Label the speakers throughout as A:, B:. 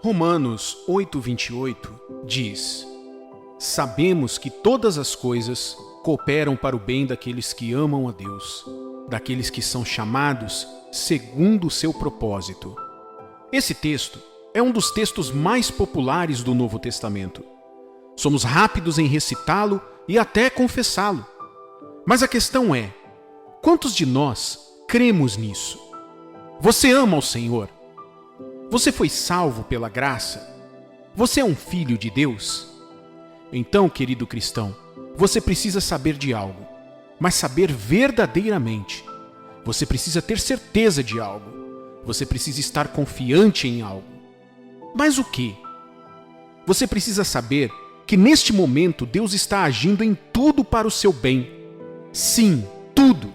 A: Romanos 8:28 diz: Sabemos que todas as coisas cooperam para o bem daqueles que amam a Deus, daqueles que são chamados segundo o seu propósito. Esse texto é um dos textos mais populares do Novo Testamento. Somos rápidos em recitá-lo e até confessá-lo. Mas a questão é, quantos de nós cremos nisso? Você ama o Senhor? Você foi salvo pela graça? Você é um filho de Deus? Então, querido cristão, você precisa saber de algo, mas saber verdadeiramente. Você precisa ter certeza de algo. Você precisa estar confiante em algo. Mas o quê? Você precisa saber que neste momento Deus está agindo em tudo para o seu bem. Sim, tudo.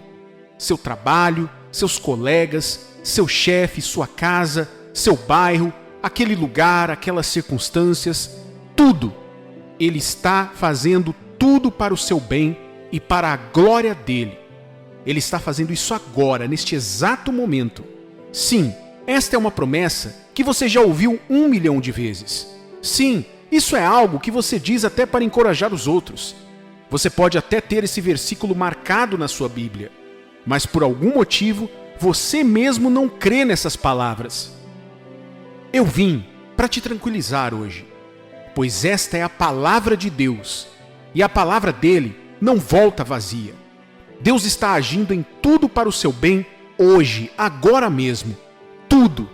A: Seu trabalho, seus colegas, seu chefe, sua casa, seu bairro, aquele lugar, aquelas circunstâncias, tudo. Ele está fazendo tudo para o seu bem e para a glória dele. Ele está fazendo isso agora, neste exato momento. Sim, esta é uma promessa que você já ouviu 1 milhão de vezes. Sim, isso é algo que você diz até para encorajar os outros. Você pode até ter esse versículo marcado na sua Bíblia, mas por algum motivo você mesmo não crê nessas palavras. Eu vim para te tranquilizar hoje, pois esta é a palavra de Deus, e a palavra dele não volta vazia. Deus está agindo em tudo para o seu bem hoje, agora mesmo. Tudo.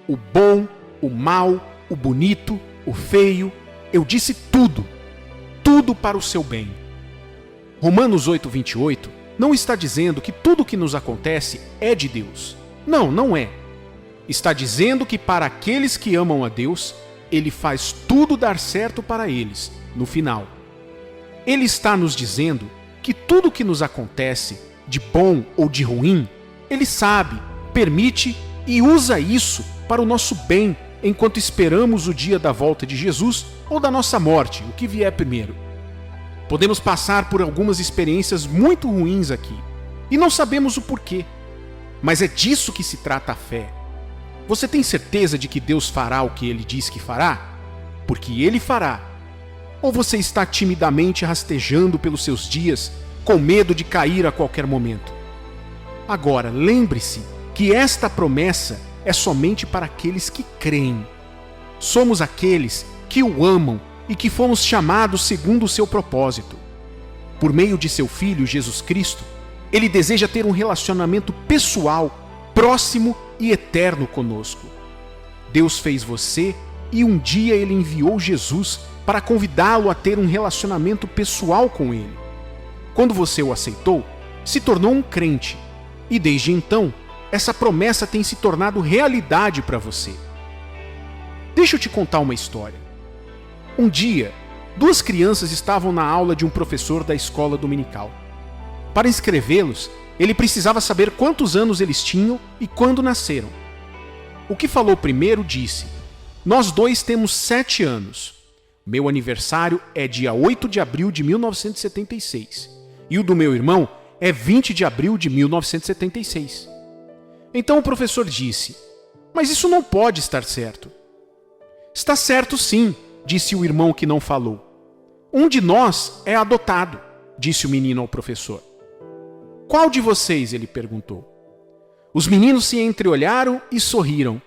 A: O bom, o mal, o bonito, o feio. Eu disse tudo. Tudo para o seu bem. Romanos 8:28 não está dizendo que tudo o que nos acontece é de Deus. Não, não é. Está dizendo que para aqueles que amam a Deus, Ele faz tudo dar certo para eles, no final. Ele está nos dizendo que tudo o que nos acontece, de bom ou de ruim, Ele sabe, permite e usa isso para o nosso bem, enquanto esperamos o dia da volta de Jesus ou da nossa morte, o que vier primeiro. Podemos passar por algumas experiências muito ruins aqui, e não sabemos o porquê. Mas é disso que se trata a fé. Você tem certeza de que Deus fará o que Ele diz que fará? Porque Ele fará. Ou você está timidamente rastejando pelos seus dias, com medo de cair a qualquer momento? Agora, lembre-se que esta promessa é somente para aqueles que creem. Somos aqueles que o amam e que fomos chamados segundo o seu propósito. Por meio de seu Filho, Jesus Cristo, Ele deseja ter um relacionamento pessoal, próximo e eterno conosco. Deus fez você e um dia Ele enviou Jesus para convidá-lo a ter um relacionamento pessoal com Ele. Quando você o aceitou, se tornou um crente, e desde então, essa promessa tem se tornado realidade para você. Deixa eu te contar uma história. Um dia, 2 crianças estavam na aula de um professor da escola dominical. Para inscrevê-los, ele precisava saber quantos anos eles tinham e quando nasceram. O que falou primeiro disse: Nós 2 temos 7 anos. Meu aniversário é dia 8 de abril de 1976. E o do meu irmão é 20 de abril de 1976. Então o professor disse: Mas isso não pode estar certo. Está certo sim, disse o irmão que não falou. Um de nós é adotado, disse o menino ao professor. Qual de vocês? Ele perguntou. Os meninos se entreolharam e sorriram.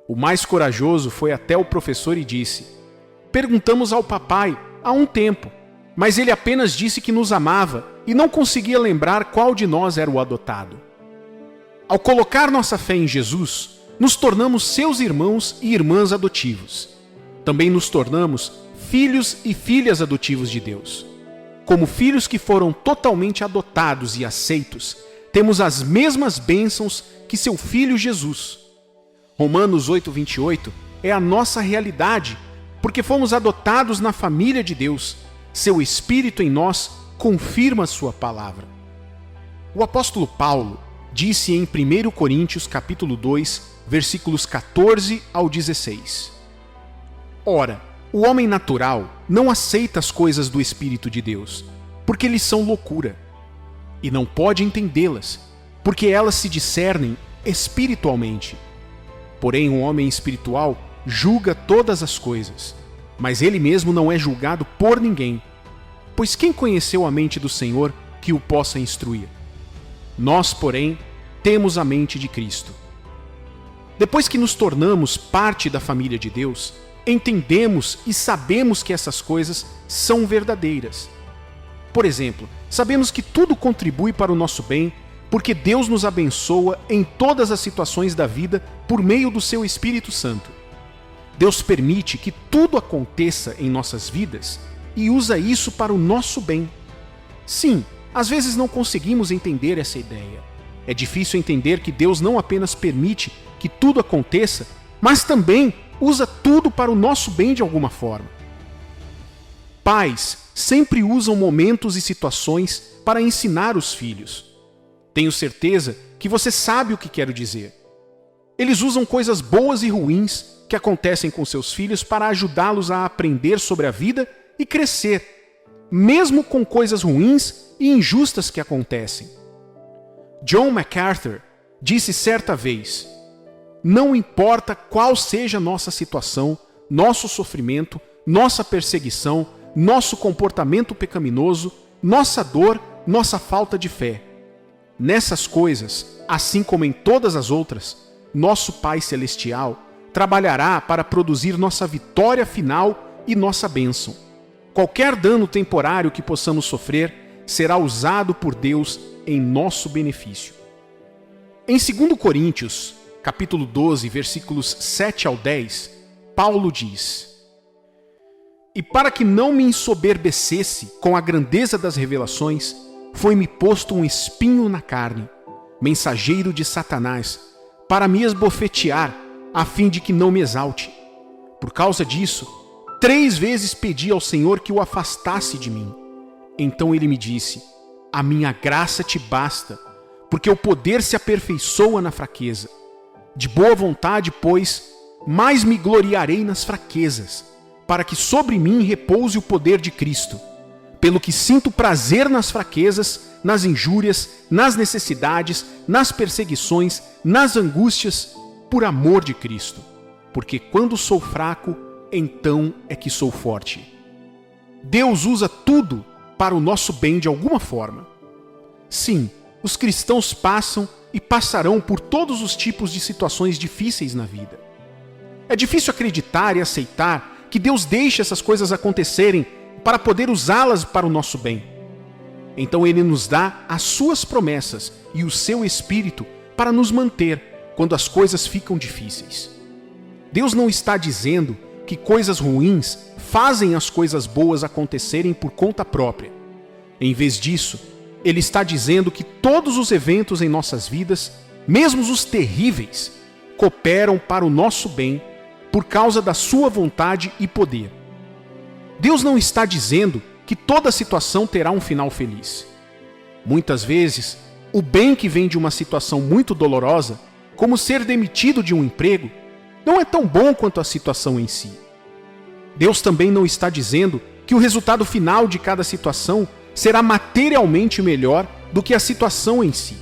A: O mais corajoso foi até o professor e disse: Perguntamos ao papai há um tempo, mas ele apenas disse que nos amava e não conseguia lembrar qual de nós era o adotado. Ao colocar nossa fé em Jesus, nos tornamos seus irmãos e irmãs adotivos. Também nos tornamos filhos e filhas adotivos de Deus. Como filhos que foram totalmente adotados e aceitos, temos as mesmas bênçãos que seu Filho Jesus. Romanos 8:28 é a nossa realidade, porque fomos adotados na família de Deus. Seu Espírito em nós confirma sua palavra. O apóstolo Paulo disse em 1 Coríntios capítulo 2, versículos 14 ao 16. Ora, o homem natural não aceita as coisas do Espírito de Deus, porque lhes são loucura, e não pode entendê-las, porque elas se discernem espiritualmente. Porém, o homem espiritual julga todas as coisas, mas ele mesmo não é julgado por ninguém. Pois quem conheceu a mente do Senhor que o possa instruir? Nós, porém, temos a mente de Cristo. Depois que nos tornamos parte da família de Deus, entendemos e sabemos que essas coisas são verdadeiras. Por exemplo, sabemos que tudo contribui para o nosso bem, porque Deus nos abençoa em todas as situações da vida por meio do seu Espírito Santo. Deus permite que tudo aconteça em nossas vidas e usa isso para o nosso bem. Sim, às vezes não conseguimos entender essa ideia. É difícil entender que Deus não apenas permite que tudo aconteça, mas também usa tudo para o nosso bem de alguma forma. Pais sempre usam momentos e situações para ensinar os filhos. Tenho certeza que você sabe o que quero dizer. Eles usam coisas boas e ruins que acontecem com seus filhos para ajudá-los a aprender sobre a vida e crescer, mesmo com coisas ruins e injustas que acontecem. John MacArthur disse certa vez: não importa qual seja nossa situação, nosso sofrimento, nossa perseguição, nosso comportamento pecaminoso, nossa dor, nossa falta de fé. Nessas coisas, assim como em todas as outras, nosso Pai Celestial trabalhará para produzir nossa vitória final e nossa bênção. Qualquer dano temporário que possamos sofrer será usado por Deus em nosso benefício. Em 2 Coríntios, capítulo 12, versículos 7 ao 10, Paulo diz: E para que não me ensoberbecesse com a grandeza das revelações, foi-me posto um espinho na carne, mensageiro de Satanás, para me esbofetear, a fim de que não me exalte. Por causa disso, 3 vezes pedi ao Senhor que o afastasse de mim. Então ele me disse: a minha graça te basta, porque o poder se aperfeiçoa na fraqueza. De boa vontade, pois, mais me gloriarei nas fraquezas, para que sobre mim repouse o poder de Cristo. Pelo que sinto prazer nas fraquezas, nas injúrias, nas necessidades, nas perseguições, nas angústias, por amor de Cristo. Porque quando sou fraco, então é que sou forte. Deus usa tudo para o nosso bem de alguma forma. Sim, os cristãos passam e passarão por todos os tipos de situações difíceis na vida. É difícil acreditar e aceitar que Deus deixe essas coisas acontecerem para poder usá-las para o nosso bem. Então Ele nos dá as suas promessas e o seu Espírito para nos manter quando as coisas ficam difíceis. Deus não está dizendo que coisas ruins fazem as coisas boas acontecerem por conta própria. Em vez disso, Ele está dizendo que todos os eventos em nossas vidas, mesmo os terríveis, cooperam para o nosso bem por causa da sua vontade e poder. Deus não está dizendo que toda situação terá um final feliz. Muitas vezes, o bem que vem de uma situação muito dolorosa, como ser demitido de um emprego, não é tão bom quanto a situação em si. Deus também não está dizendo que o resultado final de cada situação será materialmente melhor do que a situação em si.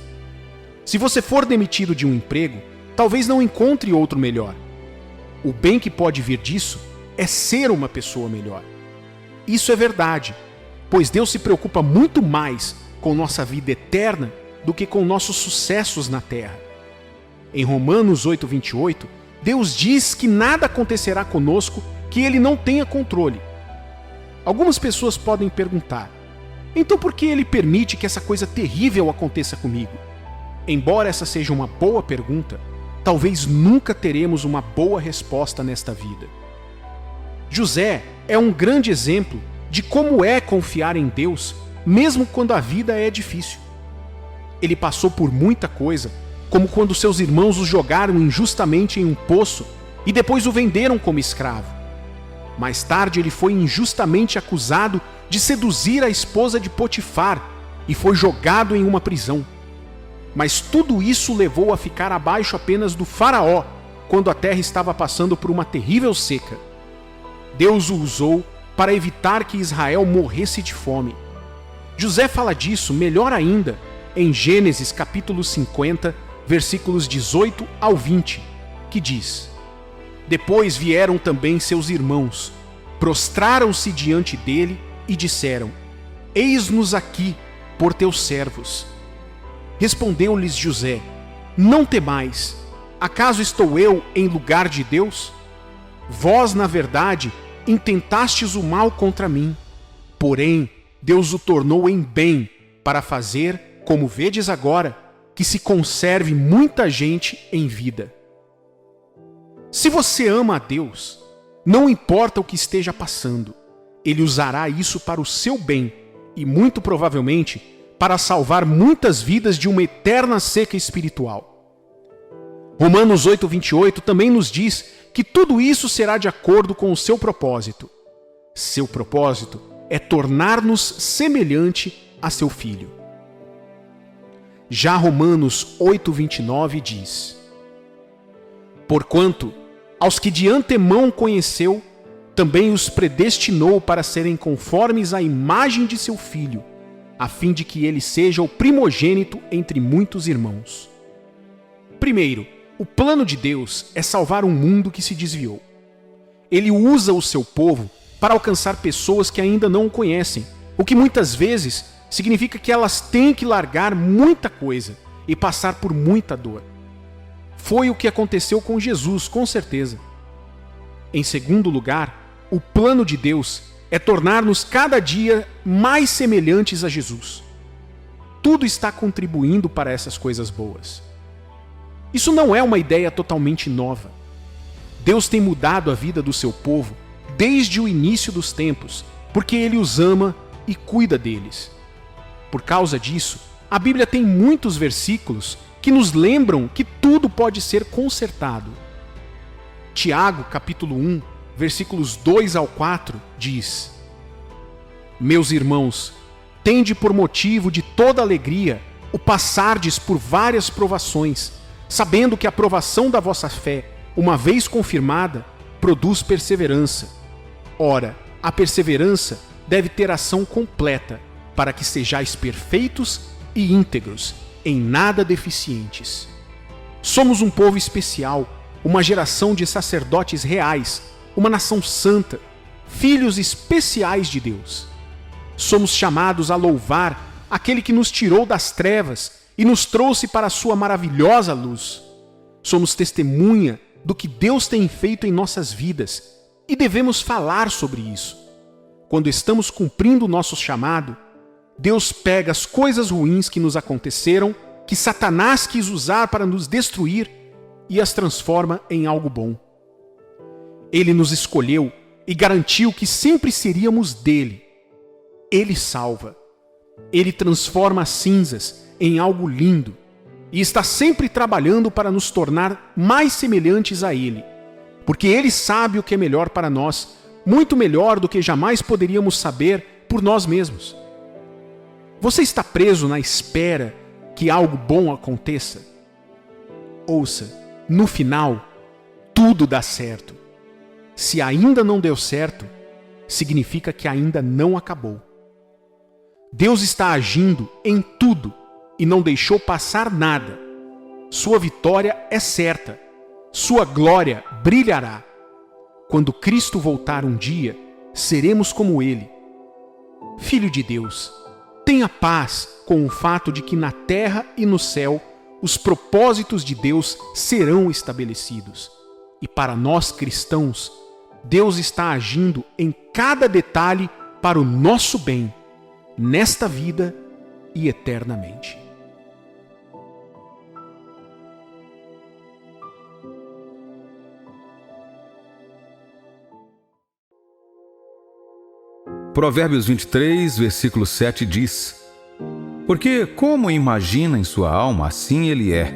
A: Se você for demitido de um emprego, talvez não encontre outro melhor. O bem que pode vir disso é ser uma pessoa melhor. Isso é verdade, pois Deus se preocupa muito mais com nossa vida eterna do que com nossos sucessos na terra. Em Romanos 8:28, Deus diz que nada acontecerá conosco que Ele não tenha controle. Algumas pessoas podem perguntar: então por que Ele permite que essa coisa terrível aconteça comigo? Embora essa seja uma boa pergunta, talvez nunca teremos uma boa resposta nesta vida. José é um grande exemplo de como é confiar em Deus, mesmo quando a vida é difícil. Ele passou por muita coisa, como quando seus irmãos o jogaram injustamente em um poço e depois o venderam como escravo. Mais tarde ele foi injustamente acusado de seduzir a esposa de Potifar e foi jogado em uma prisão. Mas tudo isso levou a ficar abaixo apenas do faraó, quando a terra estava passando por uma terrível seca. Deus o usou para evitar que Israel morresse de fome. José fala disso melhor ainda em Gênesis capítulo 50, versículos 18 ao 20, que diz: Depois vieram também seus irmãos, prostraram-se diante dele e disseram: Eis-nos aqui por teus servos. Respondeu-lhes José: Não temais, acaso estou eu em lugar de Deus? Vós, na verdade, intentastes o mal contra mim, porém Deus o tornou em bem, para fazer, como vedes agora, que se conserve muita gente em vida. Se você ama a Deus, não importa o que esteja passando, Ele usará isso para o seu bem e, muito provavelmente, para salvar muitas vidas de uma eterna seca espiritual. Romanos 8:28 também nos diz que tudo isso será de acordo com o seu propósito. Seu propósito é tornar-nos semelhante a seu Filho. Já Romanos 8:29 diz: Porquanto, aos que de antemão conheceu, também os predestinou para serem conformes à imagem de seu Filho, a fim de que ele seja o primogênito entre muitos irmãos. Primeiro, o plano de Deus é salvar um mundo que se desviou. Ele usa o seu povo para alcançar pessoas que ainda não o conhecem, o que muitas vezes significa que elas têm que largar muita coisa e passar por muita dor. Foi o que aconteceu com Jesus, com certeza. Em segundo lugar, o plano de Deus é tornar-nos cada dia mais semelhantes a Jesus. Tudo está contribuindo para essas coisas boas. Isso não é uma ideia totalmente nova. Deus tem mudado a vida do seu povo desde o início dos tempos, porque Ele os ama e cuida deles. Por causa disso, a Bíblia tem muitos versículos que nos lembram que tudo pode ser consertado. Tiago, capítulo 1, versículos 2 ao 4, diz: Meus irmãos, tende por motivo de toda alegria o passardes por várias provações, sabendo que a provação da vossa fé, uma vez confirmada, produz perseverança. Ora, a perseverança deve ter ação completa, para que sejais perfeitos e íntegros, em nada deficientes. Somos um povo especial, uma geração de sacerdotes reais, uma nação santa, filhos especiais de Deus. Somos chamados a louvar aquele que nos tirou das trevas e nos trouxe para a sua maravilhosa luz. Somos testemunha do que Deus tem feito em nossas vidas e devemos falar sobre isso. Quando estamos cumprindo o nosso chamado, Deus pega as coisas ruins que nos aconteceram, que Satanás quis usar para nos destruir, e as transforma em algo bom. Ele nos escolheu e garantiu que sempre seríamos dele. Ele salva. Ele transforma as cinzas em algo lindo e está sempre trabalhando para nos tornar mais semelhantes a Ele, porque Ele sabe o que é melhor para nós, muito melhor do que jamais poderíamos saber por nós mesmos. Você está preso na espera que algo bom aconteça? Ouça, no final, tudo dá certo. Se ainda não deu certo, significa que ainda não acabou. Deus está agindo em tudo e não deixou passar nada. Sua vitória é certa. Sua glória brilhará. Quando Cristo voltar um dia, seremos como Ele. Filho de Deus, tenha paz com o fato de que na terra e no céu os propósitos de Deus serão estabelecidos. E para nós cristãos, Deus está agindo em cada detalhe para o nosso bem, nesta vida e eternamente.
B: Provérbios 23, versículo 7 diz: Porque como imagina em sua alma, assim ele é.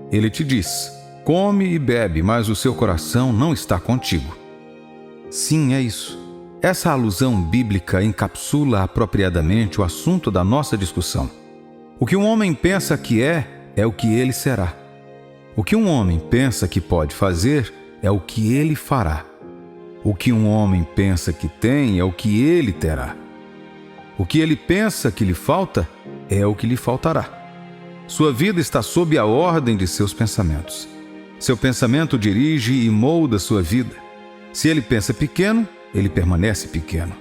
B: Ele te diz: come e bebe, mas o seu coração não está contigo. Sim, é isso. Essa alusão bíblica encapsula apropriadamente o assunto da nossa discussão. O que um homem pensa que é o que ele será. O que um homem pensa que pode fazer, é o que ele fará. O que um homem pensa que tem, é o que ele terá. O que ele pensa que lhe falta, é o que lhe faltará. Sua vida está sob a ordem de seus pensamentos. Seu pensamento dirige e molda sua vida. Se ele pensa pequeno, ele permanece pequeno.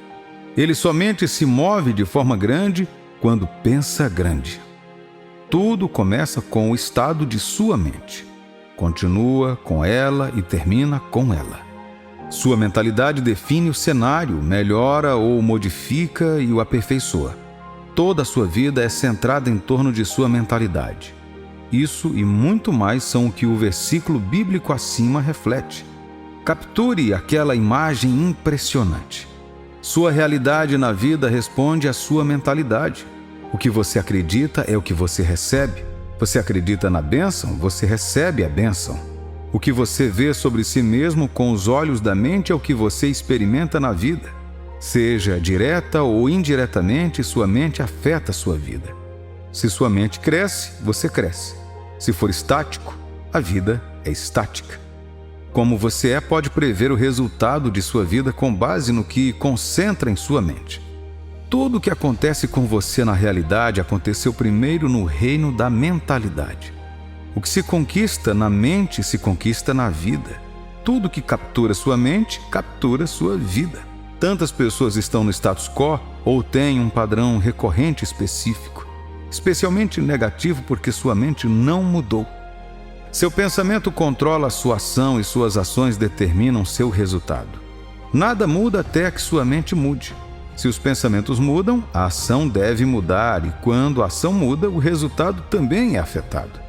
B: Ele somente se move de forma grande quando pensa grande. Tudo começa com o estado de sua mente. Continua com ela e termina com ela. Sua mentalidade define o cenário, melhora ou modifica e o aperfeiçoa. Toda a sua vida é centrada em torno de sua mentalidade. Isso e muito mais são o que o versículo bíblico acima reflete. Capture aquela imagem impressionante. Sua realidade na vida responde à sua mentalidade. O que você acredita é o que você recebe. Você acredita na bênção, você recebe a bênção. O que você vê sobre si mesmo com os olhos da mente é o que você experimenta na vida. Seja direta ou indiretamente, sua mente afeta a sua vida. Se sua mente cresce, você cresce. Se for estático, a vida é estática. Como você é, pode prever o resultado de sua vida com base no que concentra em sua mente. Tudo o que acontece com você na realidade aconteceu primeiro no reino da mentalidade. O que se conquista na mente se conquista na vida. Tudo que captura sua mente, captura sua vida. Tantas pessoas estão no status quo ou têm um padrão recorrente específico, especialmente negativo porque sua mente não mudou. Seu pensamento controla a sua ação e suas ações determinam seu resultado. Nada muda até que sua mente mude. Se os pensamentos mudam, a ação deve mudar e quando a ação muda, o resultado também é afetado.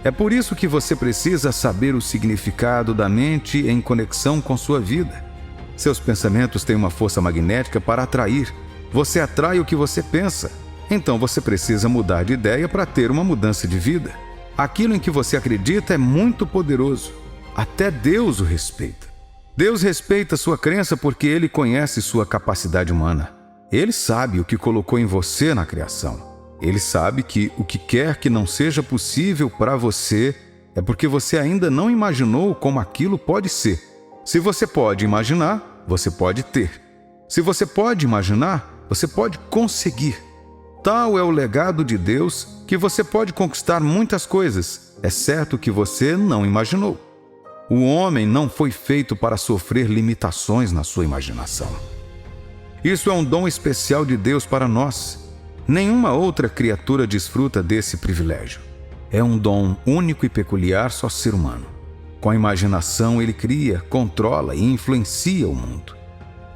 B: É por isso que você precisa saber o significado da mente em conexão com sua vida. Seus pensamentos têm uma força magnética para atrair. Você atrai o que você pensa. Então você precisa mudar de ideia para ter uma mudança de vida. Aquilo em que você acredita é muito poderoso. Até Deus o respeita. Deus respeita sua crença porque Ele conhece sua capacidade humana. Ele sabe o que colocou em você na criação. Ele sabe que o que quer que não seja possível para você é porque você ainda não imaginou como aquilo pode ser. Se você pode imaginar, você pode ter. Se você pode imaginar, você pode conseguir. Tal é o legado de Deus que você pode conquistar muitas coisas, exceto o que você não imaginou. O homem não foi feito para sofrer limitações na sua imaginação. Isso é um dom especial de Deus para nós. Nenhuma outra criatura desfruta desse privilégio. É um dom único e peculiar só ser humano. Com a imaginação ele cria, controla e influencia o mundo.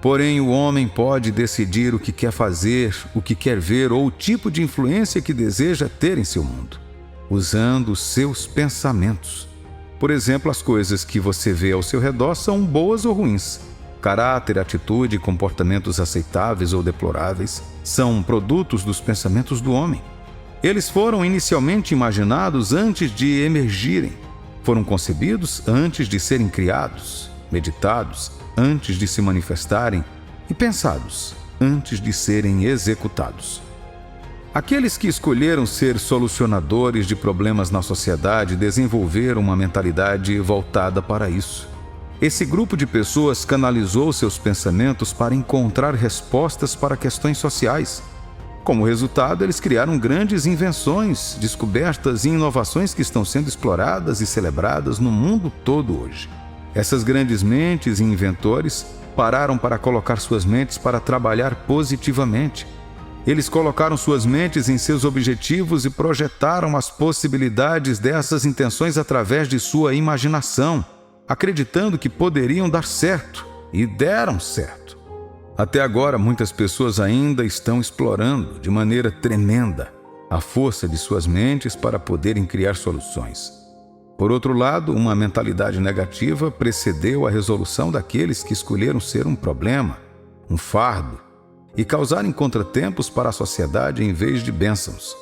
B: Porém, o homem pode decidir o que quer fazer, o que quer ver ou o tipo de influência que deseja ter em seu mundo, usando os seus pensamentos. Por exemplo, as coisas que você vê ao seu redor são boas ou ruins. Caráter, atitude e comportamentos aceitáveis ou deploráveis são produtos dos pensamentos do homem. Eles foram inicialmente imaginados antes de emergirem. Foram concebidos antes de serem criados, meditados antes de se manifestarem e pensados antes de serem executados. Aqueles que escolheram ser solucionadores de problemas na sociedade desenvolveram uma mentalidade voltada para isso. Esse grupo de pessoas canalizou seus pensamentos para encontrar respostas para questões sociais. Como resultado, eles criaram grandes invenções, descobertas e inovações que estão sendo exploradas e celebradas no mundo todo hoje. Essas grandes mentes e inventores pararam para colocar suas mentes para trabalhar positivamente. Eles colocaram suas mentes em seus objetivos e projetaram as possibilidades dessas intenções através de sua imaginação, acreditando que poderiam dar certo, e deram certo. Até agora, muitas pessoas ainda estão explorando, de maneira tremenda, a força de suas mentes para poderem criar soluções. Por outro lado, uma mentalidade negativa precedeu a resolução daqueles que escolheram ser um problema, um fardo, e causarem contratempos para a sociedade em vez de bênçãos.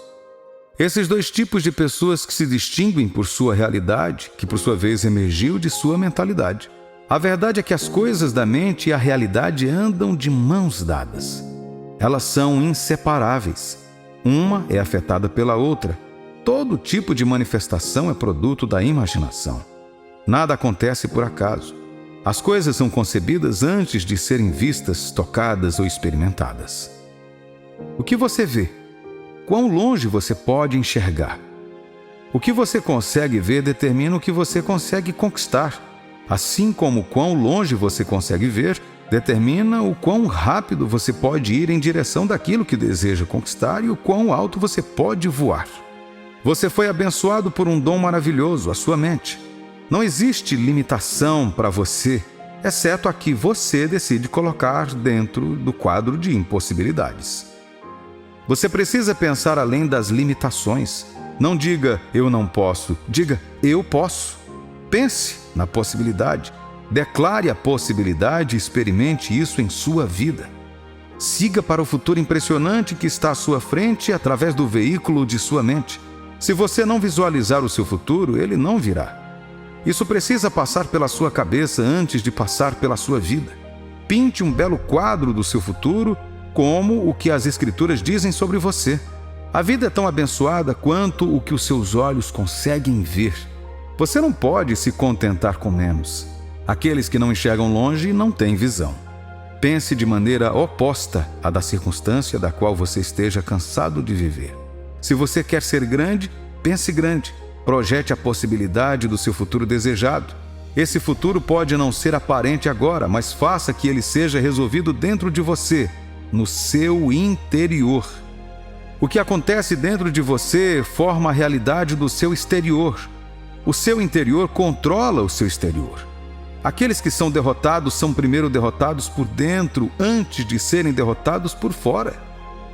B: Esses dois tipos de pessoas que se distinguem por sua realidade, que por sua vez emergiu de sua mentalidade. A verdade é que as coisas da mente e a realidade andam de mãos dadas. Elas são inseparáveis. Uma é afetada pela outra. Todo tipo de manifestação é produto da imaginação. Nada acontece por acaso. As coisas são concebidas antes de serem vistas, tocadas ou experimentadas. O que você vê? Quão longe você pode enxergar? O que você consegue ver determina o que você consegue conquistar, assim como o quão longe você consegue ver determina o quão rápido você pode ir em direção daquilo que deseja conquistar e o quão alto você pode voar. Você foi abençoado por um dom maravilhoso, a sua mente. Não existe limitação para você, exceto a que você decide colocar dentro do quadro de impossibilidades. Você precisa pensar além das limitações. Não diga, eu não posso. Diga, eu posso. Pense na possibilidade. Declare a possibilidade e experimente isso em sua vida. Siga para o futuro impressionante que está à sua frente através do veículo de sua mente. Se você não visualizar o seu futuro, ele não virá. Isso precisa passar pela sua cabeça antes de passar pela sua vida. Pinte um belo quadro do seu futuro, como o que as Escrituras dizem sobre você. A vida é tão abençoada quanto o que os seus olhos conseguem ver. Você não pode se contentar com menos. Aqueles que não enxergam longe não têm visão. Pense de maneira oposta à da circunstância da qual você esteja cansado de viver. Se você quer ser grande, pense grande. Projete a possibilidade do seu futuro desejado. Esse futuro pode não ser aparente agora, mas faça que ele seja resolvido dentro de você, no seu interior. O que acontece dentro de você forma a realidade do seu exterior. O seu interior controla o seu exterior. Aqueles que são derrotados são primeiro derrotados por dentro, antes de serem derrotados por fora.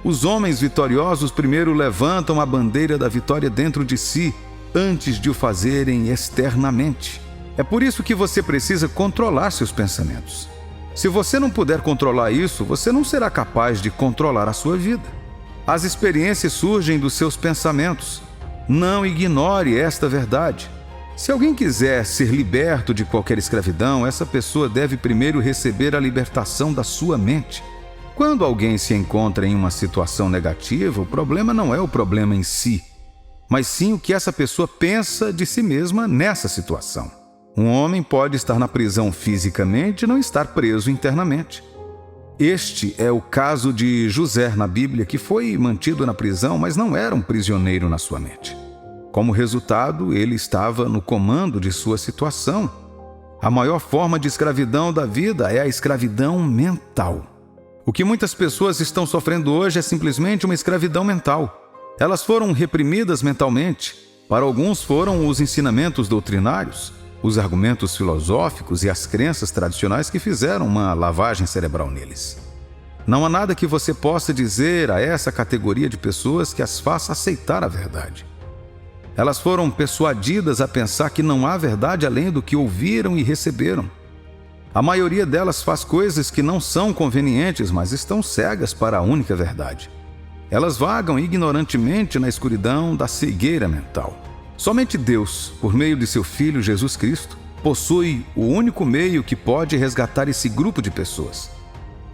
B: Os homens vitoriosos primeiro levantam a bandeira da vitória dentro de si, antes de o fazerem externamente. É por isso que você precisa controlar seus pensamentos. Se você não puder controlar isso, você não será capaz de controlar a sua vida. As experiências surgem dos seus pensamentos. Não ignore esta verdade. Se alguém quiser ser liberto de qualquer escravidão, essa pessoa deve primeiro receber a libertação da sua mente. Quando alguém se encontra em uma situação negativa, o problema não é o problema em si, mas sim o que essa pessoa pensa de si mesma nessa situação. Um homem pode estar na prisão fisicamente e não estar preso internamente. Este é o caso de José na Bíblia, que foi mantido na prisão, mas não era um prisioneiro na sua mente. Como resultado, ele estava no comando de sua situação. A maior forma de escravidão da vida é a escravidão mental. O que muitas pessoas estão sofrendo hoje é simplesmente uma escravidão mental. Elas foram reprimidas mentalmente. Para alguns foram os ensinamentos doutrinários, os argumentos filosóficos e as crenças tradicionais que fizeram uma lavagem cerebral neles. Não há nada que você possa dizer a essa categoria de pessoas que as faça aceitar a verdade. Elas foram persuadidas a pensar que não há verdade além do que ouviram e receberam. A maioria delas faz coisas que não são convenientes, mas estão cegas para a única verdade. Elas vagam ignorantemente na escuridão da cegueira mental. Somente Deus, por meio de seu Filho Jesus Cristo, possui o único meio que pode resgatar esse grupo de pessoas.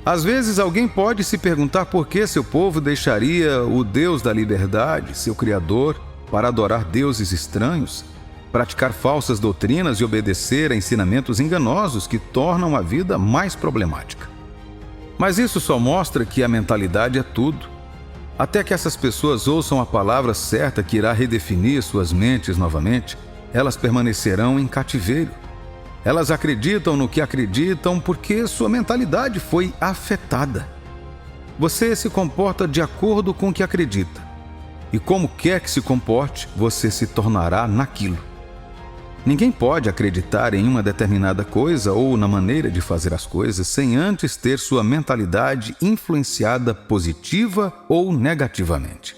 B: Às vezes alguém pode se perguntar por que seu povo deixaria o Deus da liberdade, seu Criador, para adorar deuses estranhos, praticar falsas doutrinas e obedecer a ensinamentos enganosos que tornam a vida mais problemática. Mas isso só mostra que a mentalidade é tudo. Até que essas pessoas ouçam a palavra certa que irá redefinir suas mentes novamente, elas permanecerão em cativeiro. Elas acreditam no que acreditam porque sua mentalidade foi afetada. Você se comporta de acordo com o que acredita. E como quer que se comporte, você se tornará naquilo. Ninguém pode acreditar em uma determinada coisa ou na maneira de fazer as coisas sem antes ter sua mentalidade influenciada positiva ou negativamente.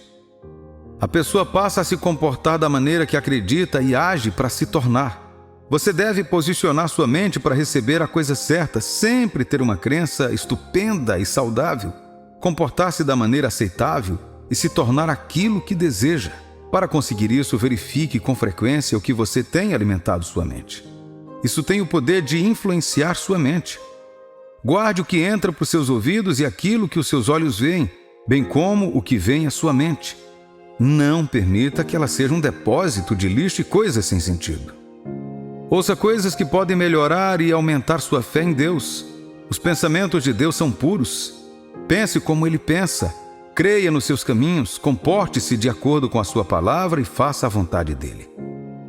B: A pessoa passa a se comportar da maneira que acredita e age para se tornar. Você deve posicionar sua mente para receber a coisa certa, sempre ter uma crença estupenda e saudável, comportar-se da maneira aceitável e se tornar aquilo que deseja. Para conseguir isso, verifique com frequência o que você tem alimentado sua mente. Isso tem o poder de influenciar sua mente. Guarde o que entra por seus ouvidos e aquilo que os seus olhos veem, bem como o que vem à sua mente. Não permita que ela seja um depósito de lixo e coisas sem sentido. Ouça coisas que podem melhorar e aumentar sua fé em Deus. Os pensamentos de Deus são puros. Pense como Ele pensa. Creia nos seus caminhos, comporte-se de acordo com a sua palavra e faça a vontade dele.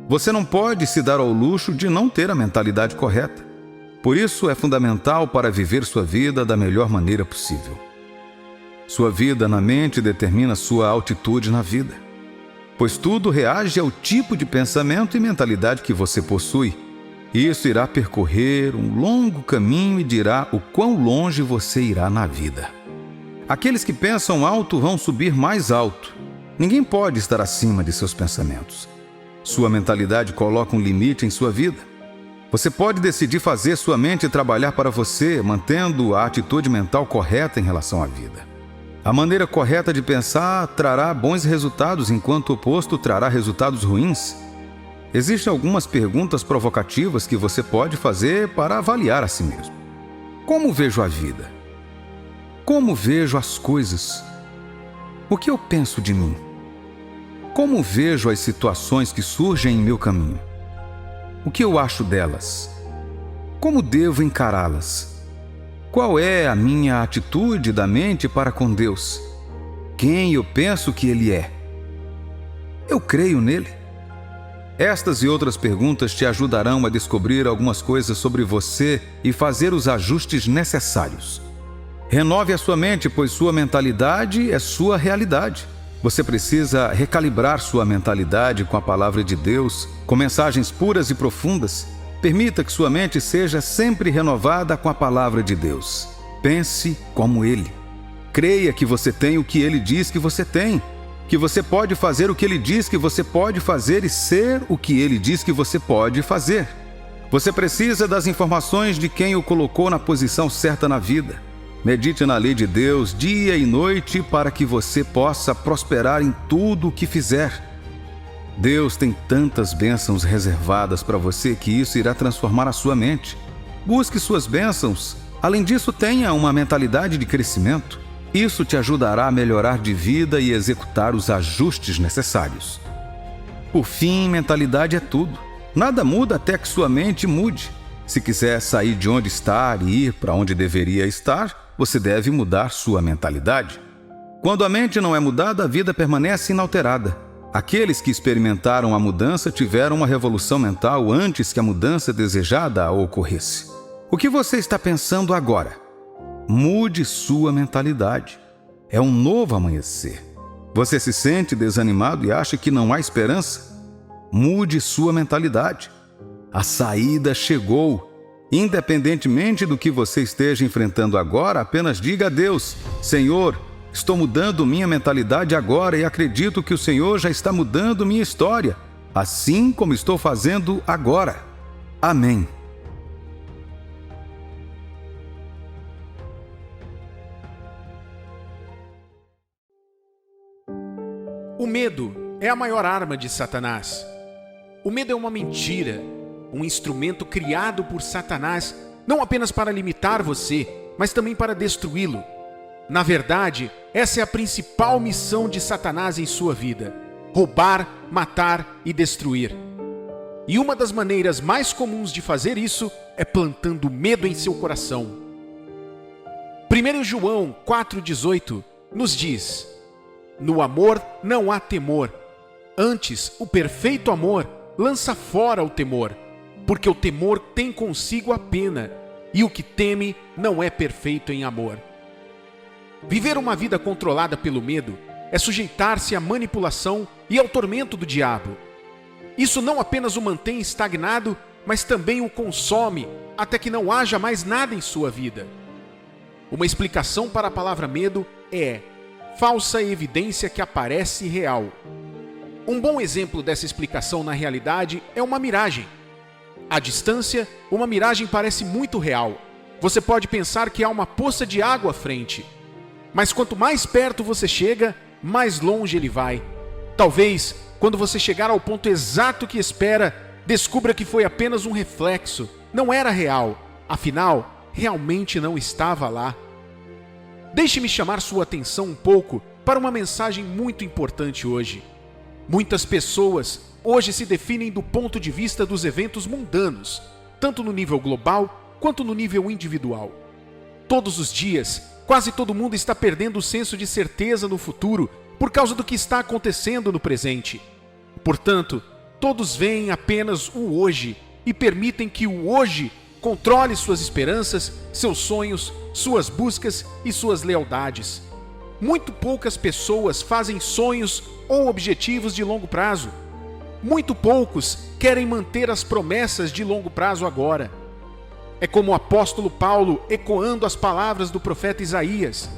B: Você não pode se dar ao luxo de não ter a mentalidade correta. Por isso é fundamental para viver sua vida da melhor maneira possível. Sua vida na mente determina sua altitude na vida, pois tudo reage ao tipo de pensamento e mentalidade que você possui. Isso irá percorrer um longo caminho e dirá o quão longe você irá na vida. Aqueles que pensam alto vão subir mais alto. Ninguém pode estar acima de seus pensamentos. Sua mentalidade coloca um limite em sua vida. Você pode decidir fazer sua mente trabalhar para você, mantendo a atitude mental correta em relação à vida. A maneira correta de pensar trará bons resultados, enquanto o oposto trará resultados ruins. Existem algumas perguntas provocativas que você pode fazer para avaliar a si mesmo. Como vejo a vida? Como vejo as coisas? O que eu penso de mim? Como vejo as situações que surgem em meu caminho? O que eu acho delas? Como devo encará-las? Qual é a minha atitude da mente para com Deus? Quem eu penso que Ele é? Eu creio nele? Estas e outras perguntas te ajudarão a descobrir algumas coisas sobre você e fazer os ajustes necessários. Renove a sua mente, pois sua mentalidade é sua realidade. Você precisa recalibrar sua mentalidade com a palavra de Deus, com mensagens puras e profundas. Permita que sua mente seja sempre renovada com a palavra de Deus. Pense como Ele. Creia que você tem o que Ele diz que você tem, que você pode fazer o que Ele diz que você pode fazer e ser o que Ele diz que você pode fazer. Você precisa das informações de quem o colocou na posição certa na vida. Medite na lei de Deus dia e noite para que você possa prosperar em tudo o que fizer. Deus tem tantas bênçãos reservadas para você que isso irá transformar a sua mente. Busque suas bênçãos. Além disso, tenha uma mentalidade de crescimento. Isso te ajudará a melhorar de vida e executar os ajustes necessários. Por fim, mentalidade é tudo. Nada muda até que sua mente mude. Se quiser sair de onde está e ir para onde deveria estar, você deve mudar sua mentalidade. Quando a mente não é mudada, a vida permanece inalterada. Aqueles que experimentaram a mudança tiveram uma revolução mental antes que a mudança desejada ocorresse. O que você está pensando agora? Mude sua mentalidade. É um novo amanhecer. Você se sente desanimado e acha que não há esperança? Mude sua mentalidade. A saída chegou. Independentemente do que você esteja enfrentando agora, apenas diga a Deus: Senhor, estou mudando minha mentalidade agora e acredito que o Senhor já está mudando minha história, assim como estou fazendo agora. Amém.
A: O medo é a maior arma de Satanás. O medo é uma mentira, um instrumento criado por Satanás, não apenas para limitar você, mas também para destruí-lo. Na verdade, essa é a principal missão de Satanás em sua vida: roubar, matar e destruir. E uma das maneiras mais comuns de fazer isso é plantando medo em seu coração. 1 João 4,18 nos diz: no amor não há temor, antes o perfeito amor lança fora o temor, porque o temor tem consigo a pena, e o que teme não é perfeito em amor. Viver uma vida controlada pelo medo é sujeitar-se à manipulação e ao tormento do diabo. Isso não apenas o mantém estagnado, mas também o consome até que não haja mais nada em sua vida. Uma explicação para a palavra medo é falsa evidência que aparece real. Um bom exemplo dessa explicação na realidade é uma miragem. À distância, uma miragem parece muito real. Você pode pensar que há uma poça de água à frente. Mas quanto mais perto você chega, mais longe ele vai. Talvez, quando você chegar ao ponto exato que espera, descubra que foi apenas um reflexo, não era real. Afinal, realmente não estava lá. Deixe-me chamar sua atenção um pouco para uma mensagem muito importante hoje. Muitas pessoas hoje se definem do ponto de vista dos eventos mundanos, tanto no nível global quanto no nível individual. Todos os dias, quase todo mundo está perdendo o senso de certeza no futuro por causa do que está acontecendo no presente. Portanto, todos veem apenas o hoje e permitem que o hoje controle suas esperanças, seus sonhos, suas buscas e suas lealdades. Muito poucas pessoas fazem sonhos ou objetivos de longo prazo. Muito poucos querem manter as promessas de longo prazo agora. É como o apóstolo Paulo ecoando as palavras do profeta Isaías: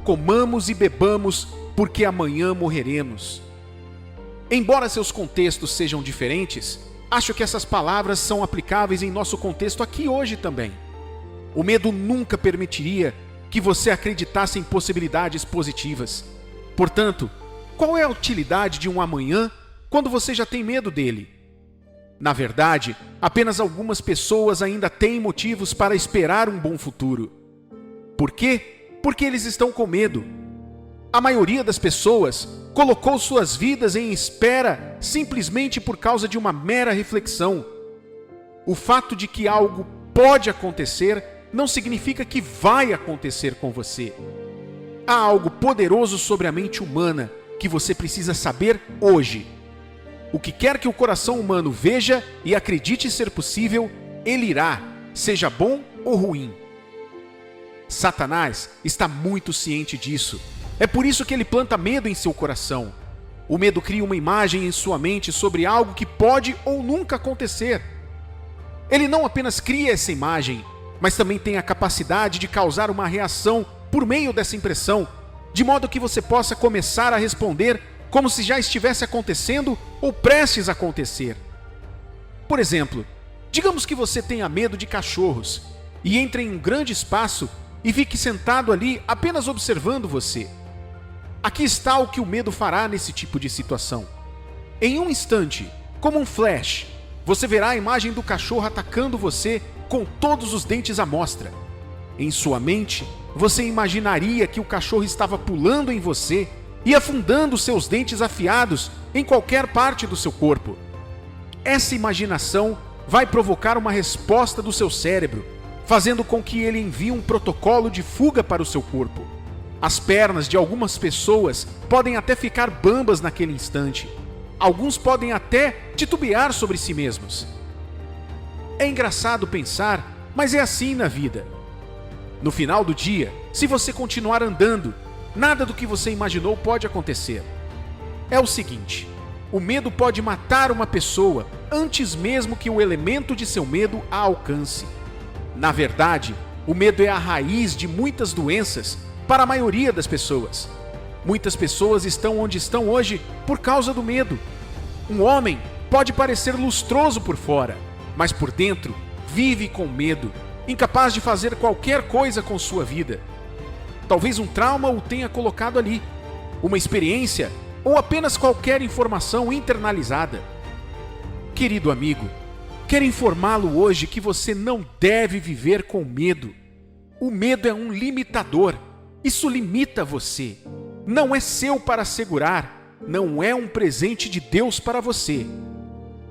A: comamos e bebamos, porque amanhã morreremos. Embora seus contextos sejam diferentes, acho que essas palavras são aplicáveis em nosso contexto aqui hoje também. O medo nunca permitiria que você acreditasse em possibilidades positivas. Portanto, qual é a utilidade de um amanhã quando você já tem medo dele? Na verdade, apenas algumas pessoas ainda têm motivos para esperar um bom futuro. Por quê? Porque eles estão com medo. A maioria das pessoas colocou suas vidas em espera simplesmente por causa de uma mera reflexão. O fato de que algo pode acontecer não significa que vai acontecer com você. Há algo poderoso sobre a mente humana que você precisa saber hoje. O que quer que o coração humano veja e acredite ser possível, ele irá, seja bom ou ruim. Satanás está muito ciente disso. É por isso que ele planta medo em seu coração. O medo cria uma imagem em sua mente sobre algo que pode ou nunca acontecer. Ele não apenas cria essa imagem, mas também tem a capacidade de causar uma reação por meio dessa impressão, de modo que você possa começar a responder como se já estivesse acontecendo ou prestes a acontecer. Por exemplo, digamos que você tenha medo de cachorros e entre em um grande espaço e fique sentado ali apenas observando você. Aqui está o que o medo fará nesse tipo de situação. Em um instante, como um flash, você verá a imagem do cachorro atacando você com todos os dentes à mostra. Em sua mente, você imaginaria que o cachorro estava pulando em você e afundando seus dentes afiados em qualquer parte do seu corpo. Essa imaginação vai provocar uma resposta do seu cérebro, fazendo com que ele envie um protocolo de fuga para o seu corpo. As pernas de algumas pessoas podem até ficar bambas naquele instante. Alguns podem até titubear sobre si mesmos. É engraçado pensar, mas é assim na vida. No final do dia, se você continuar andando, nada do que você imaginou pode acontecer. É o seguinte: o medo pode matar uma pessoa antes mesmo que o elemento de seu medo a alcance. Na verdade, o medo é a raiz de muitas doenças para a maioria das pessoas. Muitas pessoas estão onde estão hoje por causa do medo. Um homem pode parecer lustroso por fora, mas por dentro vive com medo, incapaz de fazer qualquer coisa com sua vida. Talvez um trauma o tenha colocado ali, uma experiência ou apenas qualquer informação internalizada. Querido amigo, quero informá-lo hoje que você não deve viver com medo. O medo é um limitador. Isso limita você. Não é seu para segurar. Não é um presente de Deus para você.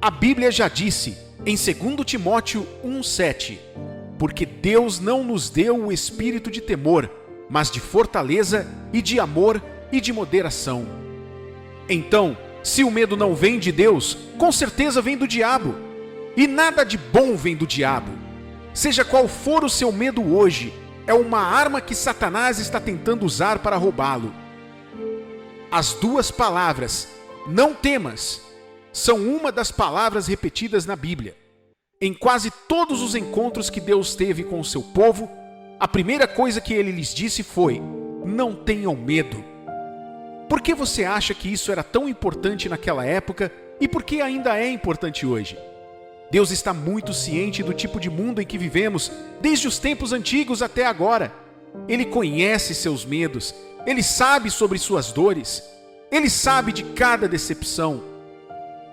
A: A Bíblia já disse, em 2 Timóteo 1,7, porque Deus não nos deu o espírito de temor, mas de fortaleza e de amor e de moderação. Então, se o medo não vem de Deus, com certeza vem do diabo. E nada de bom vem do diabo. Seja qual for o seu medo hoje, é uma arma que Satanás está tentando usar para roubá-lo. As duas palavras, não temas, são uma das palavras repetidas na Bíblia. Em quase todos os encontros que Deus teve com o seu povo, a primeira coisa que ele lhes disse foi: não tenham medo. Por que você acha que isso era tão importante naquela época e por que ainda é importante hoje? Deus está muito ciente do tipo de mundo em que vivemos, desde os tempos antigos até agora. Ele conhece seus medos, ele sabe sobre suas dores, ele sabe de cada decepção.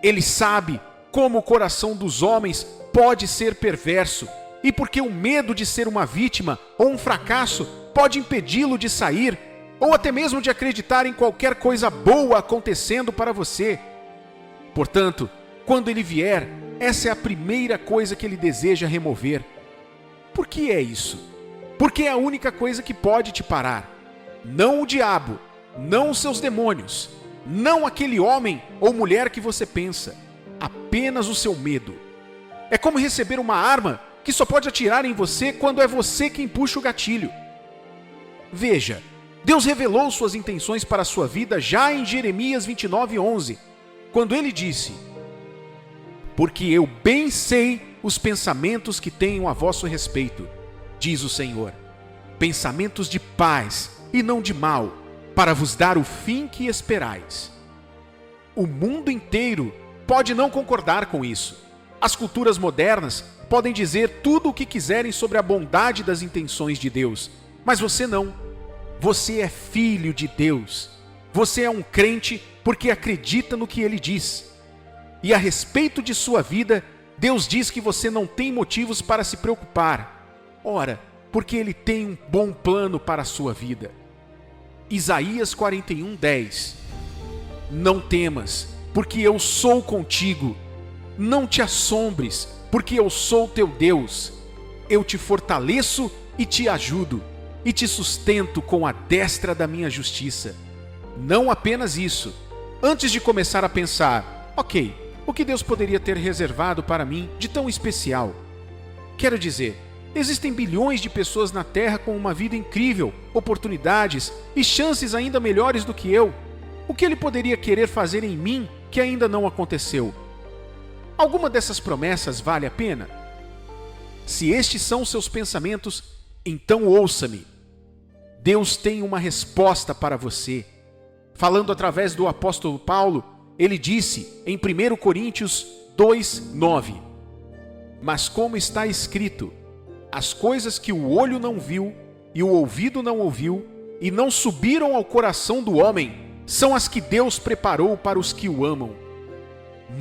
A: Ele sabe como o coração dos homens pode ser perverso e porque o medo de ser uma vítima ou um fracasso pode impedi-lo de sair ou até mesmo de acreditar em qualquer coisa boa acontecendo para você. Portanto, quando ele vier, essa é a primeira coisa que ele deseja remover. Por que é isso? porque é a única coisa que pode te parar. Não o diabo, não os seus demônios, não aquele homem ou mulher que você pensa, apenas o seu medo. É como receber uma arma que só pode atirar em você quando é você quem puxa o gatilho. Veja, Deus revelou suas intenções para a sua vida já em Jeremias 29:11, quando ele disse: porque eu bem sei os pensamentos que tenho a vosso respeito, diz o Senhor, pensamentos de paz e não de mal, para vos dar o fim que esperais. O mundo inteiro pode não concordar com isso. As culturas modernas podem dizer tudo o que quiserem sobre a bondade das intenções de Deus, mas você não. Você é filho de Deus. Você é um crente porque acredita no que ele diz. E a respeito de sua vida, Deus diz que você não tem motivos para se preocupar. Ora, porque ele tem um bom plano para a sua vida. Isaías 41:10. Não temas, porque eu sou contigo. Não te assombres, porque eu sou teu Deus. Eu te fortaleço e te ajudo, e te sustento com a destra da minha justiça. Não apenas isso. Antes de começar a pensar, ok, o que Deus poderia ter reservado para mim de tão especial? Quero dizer, existem bilhões de pessoas na Terra com uma vida incrível, oportunidades e chances ainda melhores do que eu. O que ele poderia querer fazer em mim que ainda não aconteceu? Alguma dessas promessas vale a pena? Se estes são os seus pensamentos, então ouça-me. Deus tem uma resposta para você. Falando através do apóstolo Paulo, ele disse em 1 Coríntios 2:9: mas como está escrito, as coisas que o olho não viu e o ouvido não ouviu e não subiram ao coração do homem, são as que Deus preparou para os que o amam.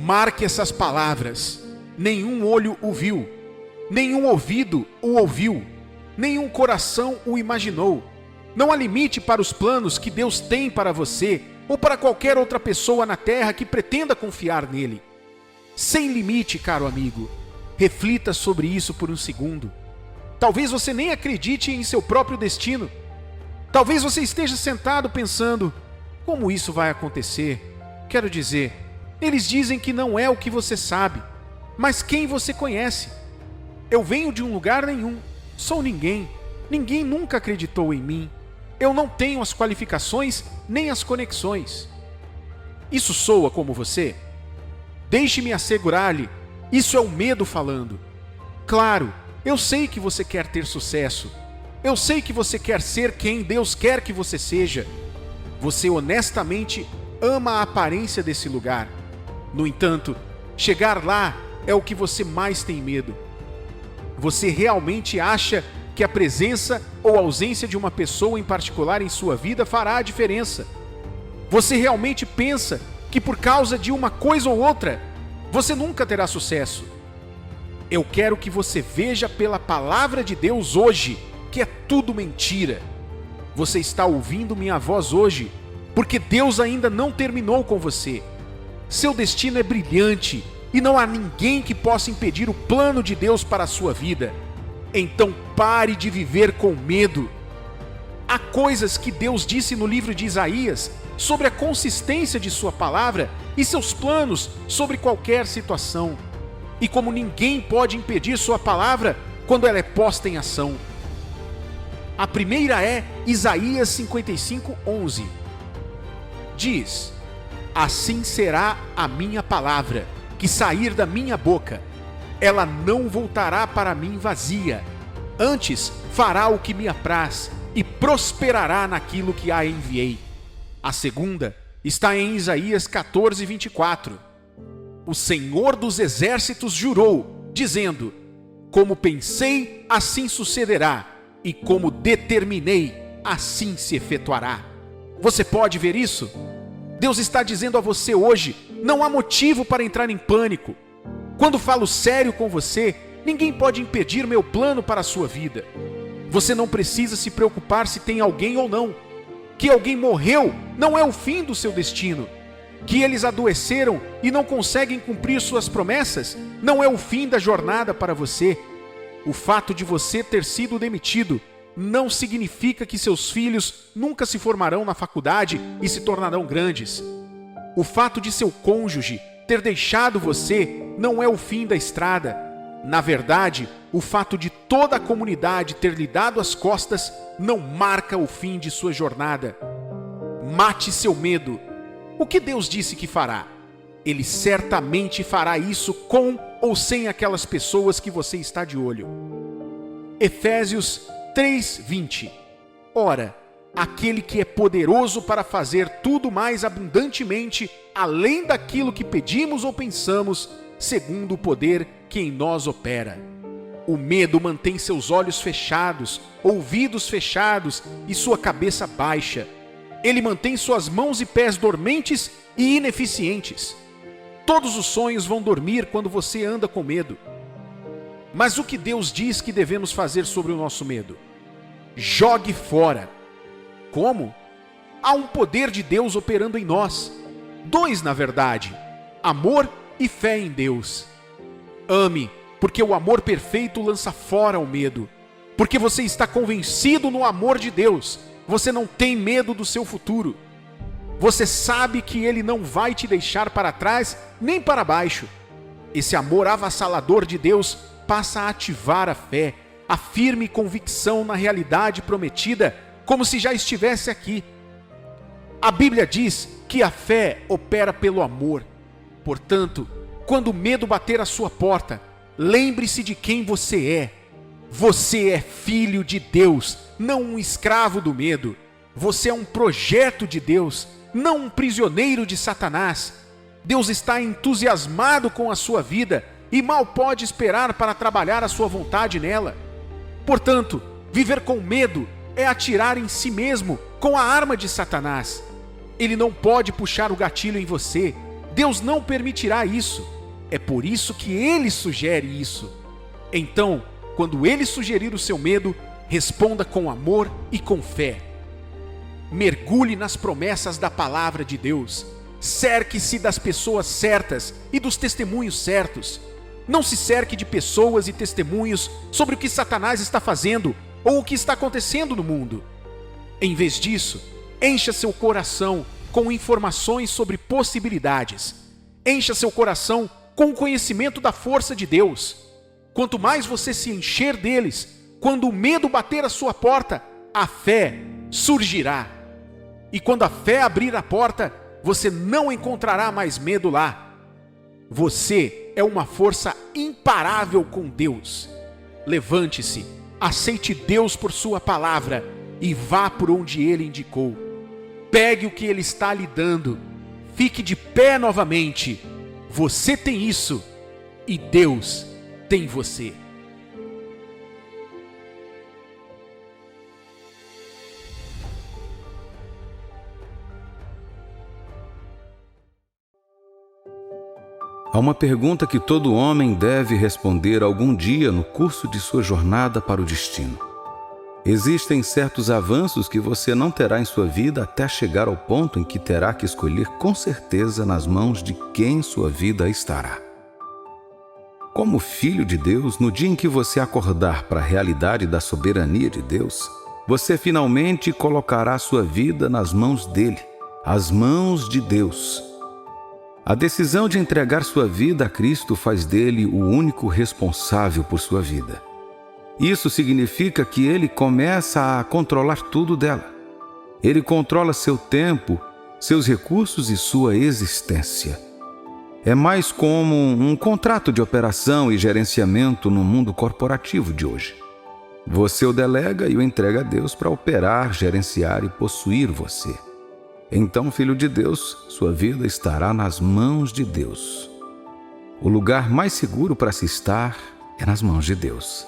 A: Marque essas palavras. Nenhum olho o viu, nenhum ouvido o ouviu, nenhum coração o imaginou. Não há limite para os planos que Deus tem para você ou para qualquer outra pessoa na terra que pretenda confiar nele. Sem limite, caro amigo. Reflita sobre isso por um segundo. Talvez você nem acredite em seu próprio destino. Talvez você esteja sentado pensando: como isso vai acontecer? Quero dizer, eles dizem que não é o que você sabe, mas quem você conhece. Eu venho de um lugar nenhum, sou ninguém. Ninguém nunca acreditou em mim. Eu não tenho as qualificações nem as conexões. Isso soa como você? Deixe-me assegurar-lhe, isso é o medo falando. Claro, eu sei que você quer ter sucesso. Eu sei que você quer ser quem Deus quer que você seja. Você honestamente ama a aparência desse lugar. No entanto, chegar lá é o que você mais tem medo. Você realmente acha que a presença ou ausência de uma pessoa em particular em sua vida fará a diferença? Você realmente pensa que por causa de uma coisa ou outra, você nunca terá sucesso? Eu quero que você veja pela palavra de Deus hoje que é tudo mentira. Você está ouvindo minha voz hoje porque Deus ainda não terminou com você. Seu destino é brilhante e não há ninguém que possa impedir o plano de Deus para a sua vida. Então pare de viver com medo. Há coisas que Deus disse no livro de Isaías sobre a consistência de sua palavra e seus planos sobre qualquer situação. E como ninguém pode impedir sua palavra quando ela é posta em ação. A primeira é Isaías 55:11. Diz: assim será a minha palavra que sair da minha boca. Ela não voltará para mim vazia. Antes fará o que me apraz e prosperará naquilo que a enviei. A segunda está em Isaías 14:24. O Senhor dos Exércitos jurou, dizendo: como pensei, assim sucederá, e como determinei, assim se efetuará. Você pode ver isso? Deus está dizendo a você hoje: não há motivo para entrar em pânico. Quando falo sério com você, ninguém pode impedir meu plano para a sua vida. Você não precisa se preocupar se tem alguém ou não. Que alguém morreu não é o fim do seu destino. Que eles adoeceram e não conseguem cumprir suas promessas não é o fim da jornada para você. O fato de você ter sido demitido não significa que seus filhos nunca se formarão na faculdade e se tornarão grandes. O fato de seu cônjuge ter deixado você não é o fim da estrada. Na verdade, o fato de toda a comunidade ter lhe dado as costas não marca o fim de sua jornada. Mate seu medo. O que Deus disse que fará? Ele certamente fará isso com ou sem aquelas pessoas que você está de olho. Efésios 3:20. Ora, aquele que é poderoso para fazer tudo mais abundantemente, além daquilo que pedimos ou pensamos, segundo o poder que em nós opera. O medo mantém seus olhos fechados, ouvidos fechados e sua cabeça baixa. Ele mantém suas mãos e pés dormentes e ineficientes. Todos os sonhos vão dormir quando você anda com medo. Mas o que Deus diz que devemos fazer sobre o nosso medo? Jogue fora. Como? Há um poder de Deus operando em nós. 2, na verdade: amor e fé em Deus. Ame, porque o amor perfeito lança fora o medo. Porque você está convencido no amor de Deus. Você não tem medo do seu futuro. Você sabe que Ele não vai te deixar para trás nem para baixo. Esse amor avassalador de Deus passa a ativar a fé, a firme convicção na realidade prometida, como se já estivesse aqui. A Bíblia diz que a fé opera pelo amor. Portanto, quando o medo bater à sua porta, lembre-se de quem você é. Você é filho de Deus, não um escravo do medo. Você é um projeto de Deus, não um prisioneiro de Satanás. Deus está entusiasmado com a sua vida e mal pode esperar para trabalhar a sua vontade nela. Portanto, viver com medo é atirar em si mesmo com a arma de Satanás. Ele não pode puxar o gatilho em você. Deus não permitirá isso. É por isso que Ele sugere isso. Então, quando Ele sugerir o seu medo, responda com amor e com fé. Mergulhe nas promessas da palavra de Deus. Cerque-se das pessoas certas e dos testemunhos certos. Não se cerque de pessoas e testemunhos sobre o que Satanás está fazendo ou o que está acontecendo no mundo. Em vez disso, encha seu coração com informações sobre possibilidades. Encha seu coração com o conhecimento da força de Deus. Quanto mais você se encher deles, quando o medo bater à sua porta, a fé surgirá. E quando a fé abrir a porta, você não encontrará mais medo lá. Você é uma força imparável com Deus. Levante-se, aceite Deus por sua palavra e vá por onde Ele indicou. Pegue o que Ele está lhe dando. Fique de pé novamente. Você tem isso e Deus tem você.
B: Há uma pergunta que todo homem deve responder algum dia no curso de sua jornada para o destino. Existem certos avanços que você não terá em sua vida até chegar ao ponto em que terá que escolher com certeza nas mãos de quem sua vida estará. Como filho de Deus, no dia em que você acordar para a realidade da soberania de Deus, você finalmente colocará sua vida nas mãos dele, as mãos de Deus. A decisão de entregar sua vida a Cristo faz dele o único responsável por sua vida. Isso significa que ele começa a controlar tudo dela. Ele controla seu tempo, seus recursos e sua existência. É mais como um contrato de operação e gerenciamento no mundo corporativo de hoje. Você o delega e o entrega a Deus para operar, gerenciar e possuir você. Então, filho de Deus, sua vida estará nas mãos de Deus. O lugar mais seguro para se estar é nas mãos de Deus.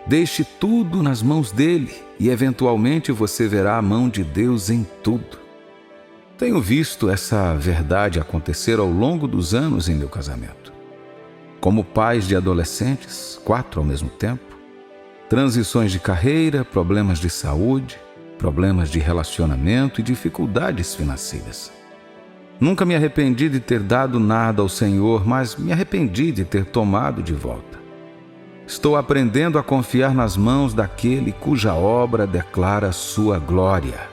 B: Deixe tudo nas mãos dele e, eventualmente, você verá a mão de Deus em tudo. Tenho visto essa verdade acontecer ao longo dos anos em meu casamento. Como pais de adolescentes, 4 ao mesmo tempo, transições de carreira, problemas de saúde, problemas de relacionamento e dificuldades financeiras. Nunca me arrependi de ter dado nada ao Senhor, mas me arrependi de ter tomado de volta. Estou aprendendo a confiar nas mãos daquele cuja obra declara sua glória.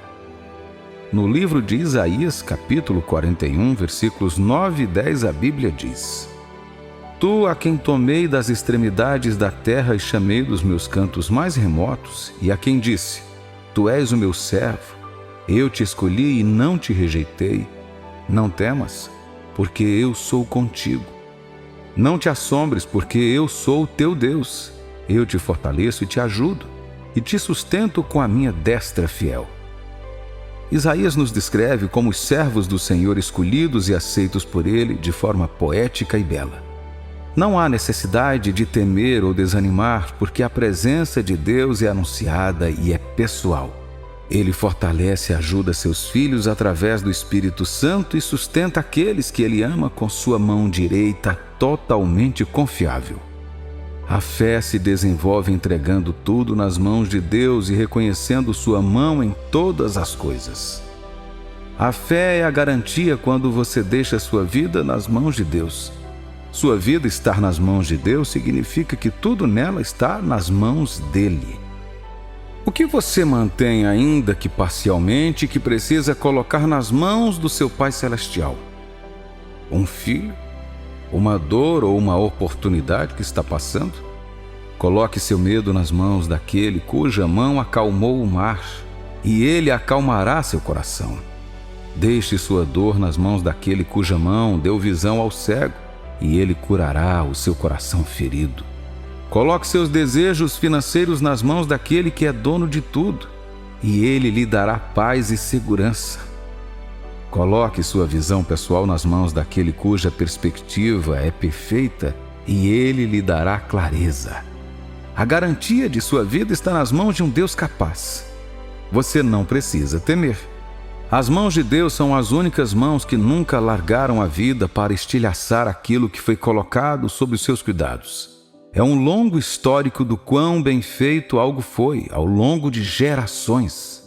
B: No livro de Isaías, capítulo 41, versículos 9 e 10, a Bíblia diz: Tu, a quem tomei das extremidades da terra e chamei dos meus cantos mais remotos, e a quem disse: Tu és o meu servo, eu te escolhi e não te rejeitei. Não temas, porque eu sou contigo. Não te assombres, porque eu sou o teu Deus. Eu te fortaleço e te ajudo, e te sustento com a minha destra fiel. Isaías nos descreve como os servos do Senhor escolhidos e aceitos por Ele de forma poética e bela. Não há necessidade de temer ou desanimar, porque a presença de Deus é anunciada e é pessoal. Ele fortalece e ajuda seus filhos através do Espírito Santo e sustenta aqueles que Ele ama com sua mão direita totalmente confiável. A fé se desenvolve entregando tudo nas mãos de Deus e reconhecendo sua mão em todas as coisas. A fé é a garantia quando você deixa sua vida nas mãos de Deus. Sua vida estar nas mãos de Deus significa que tudo nela está nas mãos dele. O que você mantém, ainda que parcialmente, que precisa colocar nas mãos do seu Pai Celestial? Um filho? Uma dor ou uma oportunidade que está passando? Coloque seu medo nas mãos daquele cuja mão acalmou o mar, e ele acalmará seu coração. Deixe sua dor nas mãos daquele cuja mão deu visão ao cego, e ele curará o seu coração ferido. Coloque seus desejos financeiros nas mãos daquele que é dono de tudo, e ele lhe dará paz e segurança. Coloque sua visão pessoal nas mãos daquele cuja perspectiva é perfeita, e ele lhe dará clareza. A garantia de sua vida está nas mãos de um Deus capaz. Você não precisa temer. As mãos de Deus são as únicas mãos que nunca largaram a vida para estilhaçar aquilo que foi colocado sob os seus cuidados. É um longo histórico do quão bem feito algo foi ao longo de gerações.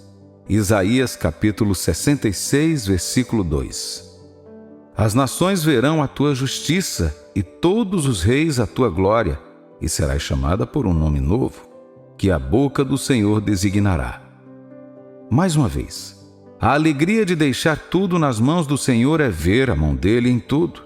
B: Isaías capítulo 66, versículo 2. As nações verão a tua justiça e todos os reis a tua glória, e serás chamada por um nome novo, que a boca do Senhor designará. Mais uma vez, a alegria de deixar tudo nas mãos do Senhor é ver a mão dele em tudo.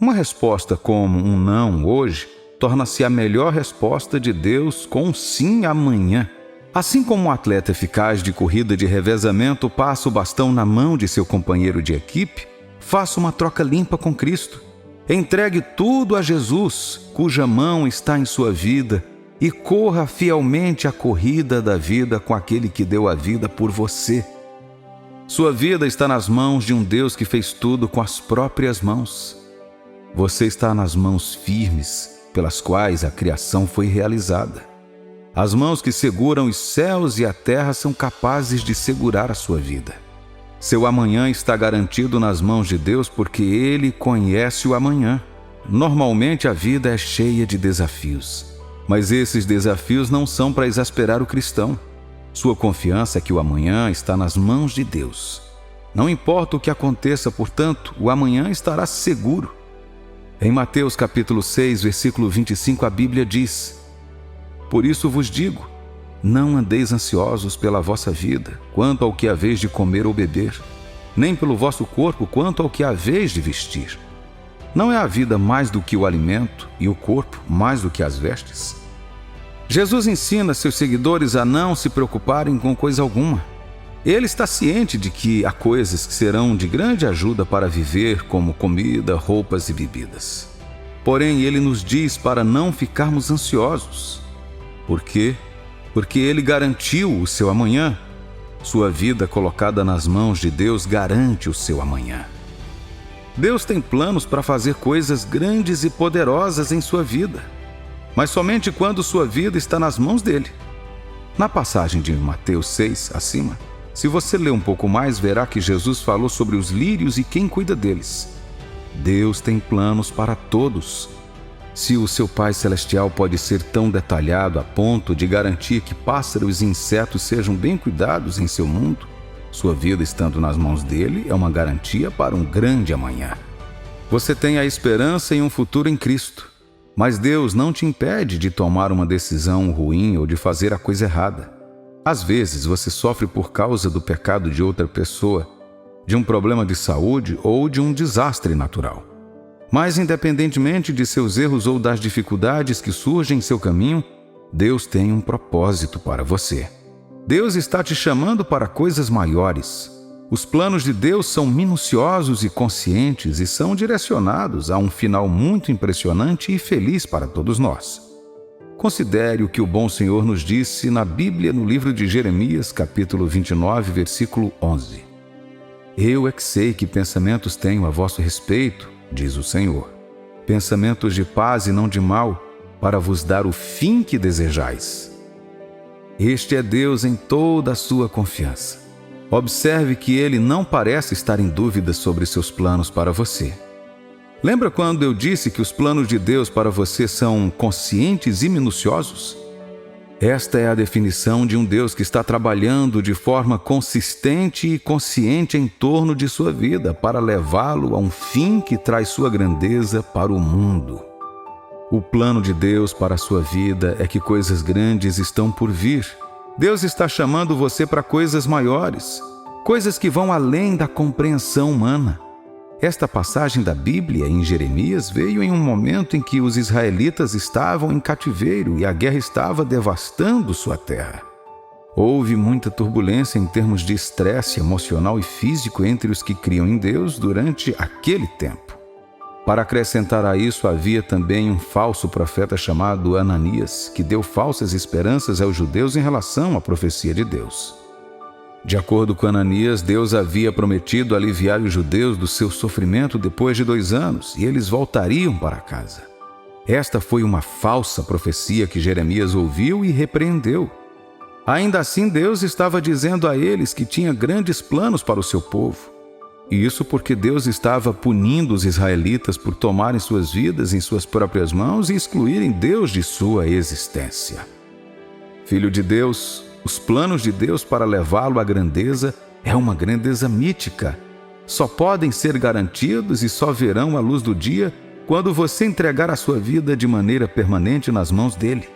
B: Uma resposta como um não hoje torna-se a melhor resposta de Deus com um sim amanhã. Assim como um atleta eficaz de corrida de revezamento passa o bastão na mão de seu companheiro de equipe, faça uma troca limpa com Cristo. Entregue tudo a Jesus, cuja mão está em sua vida, e corra fielmente a corrida da vida com aquele que deu a vida por você. Sua vida está nas mãos de um Deus que fez tudo com as próprias mãos. Você está nas mãos firmes pelas quais a criação foi realizada. As mãos que seguram os céus e a terra são capazes de segurar a sua vida. Seu amanhã está garantido nas mãos de Deus porque Ele conhece o amanhã. Normalmente a vida é cheia de desafios, mas esses desafios não são para exasperar o cristão. Sua confiança é que o amanhã está nas mãos de Deus. Não importa o que aconteça, portanto, o amanhã estará seguro. Em Mateus capítulo 6, versículo 25, a Bíblia diz: Por isso vos digo, não andeis ansiosos pela vossa vida, quanto ao que haveis de comer ou beber, nem pelo vosso corpo, quanto ao que haveis de vestir. Não é a vida mais do que o alimento, e o corpo mais do que as vestes? Jesus ensina seus seguidores a não se preocuparem com coisa alguma. Ele está ciente de que há coisas que serão de grande ajuda para viver, como comida, roupas e bebidas. Porém, ele nos diz para não ficarmos ansiosos. Por quê? Porque Ele garantiu o seu amanhã. Sua vida colocada nas mãos de Deus garante o seu amanhã. Deus tem planos para fazer coisas grandes e poderosas em sua vida, mas somente quando sua vida está nas mãos dele. Na passagem de Mateus 6, acima, se você ler um pouco mais, verá que Jesus falou sobre os lírios e quem cuida deles. Deus tem planos para todos. Se o seu Pai Celestial pode ser tão detalhado a ponto de garantir que pássaros e insetos sejam bem cuidados em seu mundo, sua vida estando nas mãos dele é uma garantia para um grande amanhã. Você tem a esperança em um futuro em Cristo. Mas Deus não te impede de tomar uma decisão ruim ou de fazer a coisa errada. Às vezes você sofre por causa do pecado de outra pessoa, de um problema de saúde ou de um desastre natural. Mas independentemente de seus erros ou das dificuldades que surgem em seu caminho, Deus tem um propósito para você. Deus está te chamando para coisas maiores. Os planos de Deus são minuciosos e conscientes e são direcionados a um final muito impressionante e feliz para todos nós. Considere o que o bom Senhor nos disse na Bíblia no livro de Jeremias, capítulo 29, versículo 11. Eu é que sei que pensamentos tenho a vosso respeito, diz o Senhor. Pensamentos de paz e não de mal, para vos dar o fim que desejais. Este é Deus em toda a sua confiança. Observe que Ele não parece estar em dúvida sobre seus planos para você. Lembra quando eu disse que os planos de Deus para você são conscientes e minuciosos? Esta é a definição de um Deus que está trabalhando de forma consistente e consciente em torno de sua vida para levá-lo a um fim que traz sua grandeza para o mundo. O plano de Deus para a sua vida é que coisas grandes estão por vir. Deus está chamando você para coisas maiores, coisas que vão além da compreensão humana. Esta passagem da Bíblia em Jeremias veio em um momento em que os israelitas estavam em cativeiro e a guerra estava devastando sua terra. Houve muita turbulência em termos de estresse emocional e físico entre os que criam em Deus durante aquele tempo. Para acrescentar a isso, havia também um falso profeta chamado Ananias, que deu falsas esperanças aos judeus em relação à profecia de Deus. De acordo com Ananias, Deus havia prometido aliviar os judeus do seu sofrimento depois de 2 anos, e eles voltariam para casa. Esta foi uma falsa profecia que Jeremias ouviu e repreendeu. Ainda assim, Deus estava dizendo a eles que tinha grandes planos para o seu povo. Isso porque Deus estava punindo os israelitas por tomarem suas vidas em suas próprias mãos e excluírem Deus de sua existência. Filho de Deus, os planos de Deus para levá-lo à grandeza é uma grandeza mítica. Só podem ser garantidos e só verão a luz do dia quando você entregar a sua vida de maneira permanente nas mãos dele.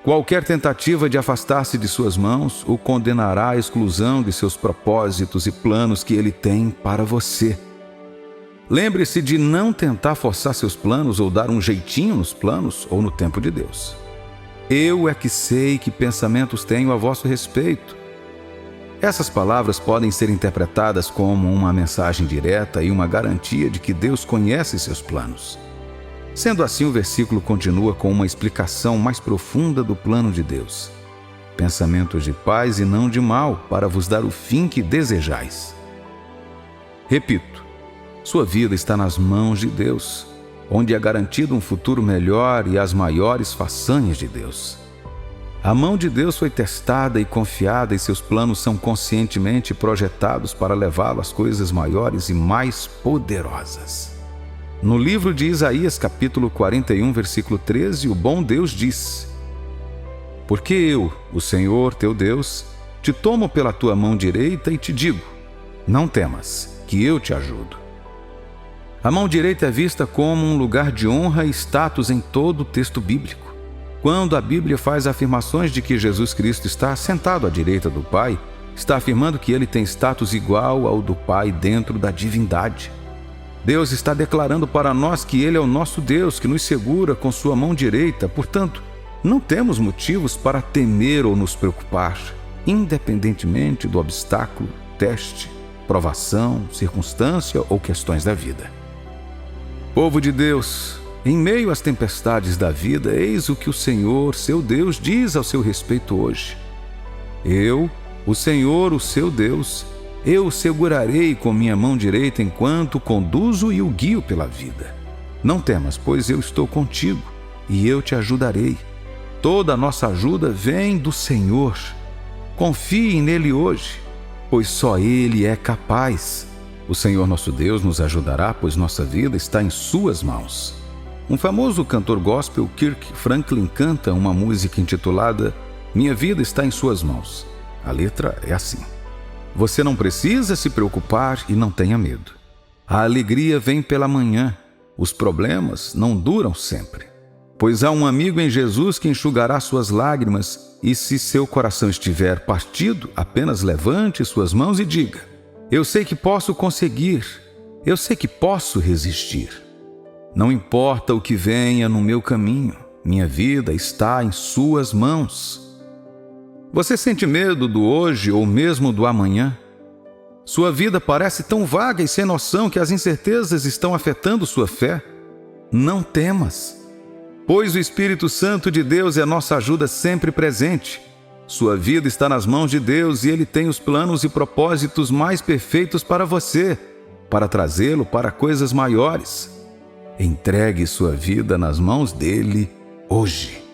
B: Qualquer tentativa de afastar-se de suas mãos o condenará à exclusão de seus propósitos e planos que ele tem para você. Lembre-se de não tentar forçar seus planos ou dar um jeitinho nos planos ou no tempo de Deus. Eu é que sei que pensamentos tenho a vosso respeito. Essas palavras podem ser interpretadas como uma mensagem direta e uma garantia de que Deus conhece seus planos. Sendo assim, o versículo continua com uma explicação mais profunda do plano de Deus. Pensamentos de paz e não de mal, para vos dar o fim que desejais. Repito, sua vida está nas mãos de Deus, onde é garantido um futuro melhor e as maiores façanhas de Deus. A mão de Deus foi testada e confiada e seus planos são conscientemente projetados para levá-lo às coisas maiores e mais poderosas. No livro de Isaías, capítulo 41, versículo 13, o bom Deus diz: Porque eu, o Senhor teu Deus, te tomo pela tua mão direita e te digo: não temas, que eu te ajudo. A mão direita é vista como um lugar de honra e status em todo o texto bíblico. Quando a Bíblia faz afirmações de que Jesus Cristo está sentado à direita do Pai, está afirmando que ele tem status igual ao do Pai dentro da divindade. Deus está declarando para nós que Ele é o nosso Deus, que nos segura com sua mão direita. Portanto, não temos motivos para temer ou nos preocupar, independentemente do obstáculo, teste, provação, circunstância ou questões da vida. Povo de Deus, em meio às tempestades da vida, eis o que o Senhor, seu Deus, diz ao seu respeito hoje. Eu, o Senhor, o seu Deus, eu o segurarei com minha mão direita enquanto o conduzo e o guio pela vida. Não temas, pois eu estou contigo e eu te ajudarei. Toda a nossa ajuda vem do Senhor. Confie nele hoje, pois só Ele é capaz. O Senhor nosso Deus nos ajudará, pois nossa vida está em suas mãos. Um famoso cantor gospel, Kirk Franklin, canta uma música intitulada Minha Vida Está em Suas Mãos. A letra é assim: Você não precisa se preocupar e não tenha medo. A alegria vem pela manhã. Os problemas não duram sempre. Pois há um amigo em Jesus que enxugará suas lágrimas, e se seu coração estiver partido, apenas levante suas mãos e diga: eu sei que posso conseguir, eu sei que posso resistir. Não importa o que venha no meu caminho, minha vida está em suas mãos. Você sente medo do hoje ou mesmo do amanhã? Sua vida parece tão vaga e sem noção que as incertezas estão afetando sua fé? Não temas, pois o Espírito Santo de Deus é nossa ajuda sempre presente. Sua vida está nas mãos de Deus e Ele tem os planos e propósitos mais perfeitos para você, para trazê-lo para coisas maiores. Entregue sua vida nas mãos dele hoje.